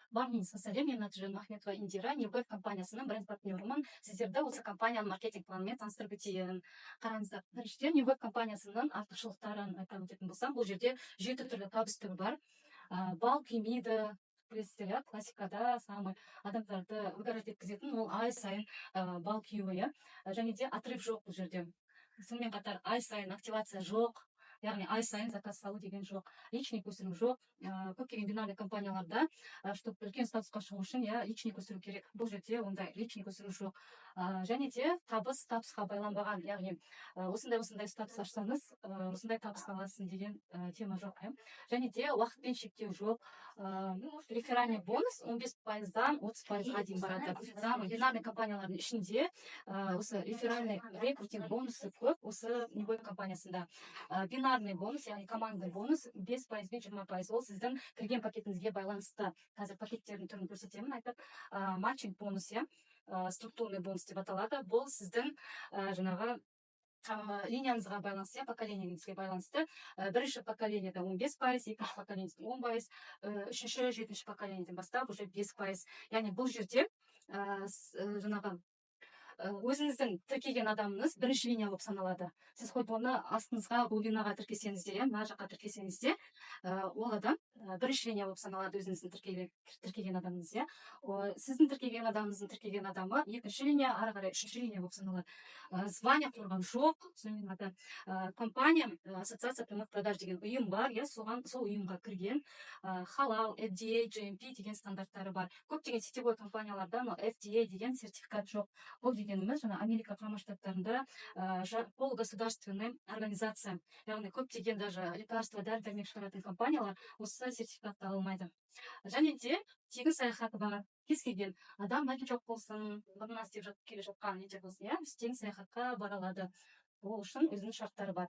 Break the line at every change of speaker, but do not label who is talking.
Барыңызға сәлем, мен Нәтижан Ахметова Индира, Ньюбэк компаниясының бренд партнерімін. Сіздерді осы компанияның маркетинг планымен таныстырып өтейін. Қараңыздар, біріншіден Ньюбэк компаниясының артықшылықтарын айта өтетін болсам, бұл жерде 7 түрлі табыс түрі бар. Бал күймейді, білесіздер, классикада самый адамдарды выгорать еткізетін ол ай сайын бал күйуі, және де отрыв жоқ бұл жерде. Сонымен қатар ай сайын активация жоқ, яғни ай сайын заказ салу деген жоқ, личник өсіру жоқ. Көптеген бинарный компанияларда, чтобы үлкен статусқа шығу үшін, личник өсіру керек. Бұл жерде ондай личник өсіру жоқ. Және де табыс статусқа байланбаған, яғни осындай статус ашсаңыз, осындай табыс аласың деген тема жоқ. Және де уақытпен шектеу жоқ. Реферальный бонус 15%-дан 30%-ға дейін барады. Бинарный компаниялардың ішінде осы реферальный рекрутинг бонусы көп осы Ньюбэк компаниясында. Бинарный бонус, яғни командный бонус 5% бен 20%. Ол сіздің кірген пакетіңізге байланысты. Қазір пакеттердің түрін көрсетемін, айтып. Матчинг бонус, структурный бонус деп аталады. Бұл сіздің жаңағы линияңызға байланысты, поколениеңізге байланысты. Бірінші поколенияда 15%, екінші поколенияда 10%, үшінші, жетінші поколениядан бастап уже 5%. Яғни бұл жерде жаңағы өзіңіздің тіркеген адамыңыз бірінші линия болып саналады. Сіз хоть оны астыңызға, бұл линияға тіркесеңіз де, мына жаққа тіркесеңіз де, ол адам бірінші линия болып саналады, өзіңіздің тіркеген адамыңыз. Сіздің тіркеген адамыңыздың тіркеген адамы екінші линия, ары қарай үшінші линия болып саналады. Звание қойған жоқ. Сонымен қатар компания, ассоциация прямых продаж деген ұйым бар, сол ұйымға кірген. Халал, FDA, GMP деген стандарттары бар. Көптеген сетевой компанияларда FDA деген сертификат жоқ. Бұл дегеніміз Америка құрама штаттарында полугосударственный организация, яғни көптеген даже лекарства, дәрі-дәрмек шығаратын компаниялар осы сертификатты ала алмайды. Және де тегін саяхаты бар. Кез келген адам жоқ болсын, бұрыннан істеп келе жатқан болсын, тегін саяхатқа бара алады. Ол үшін өзінің шарттары бар.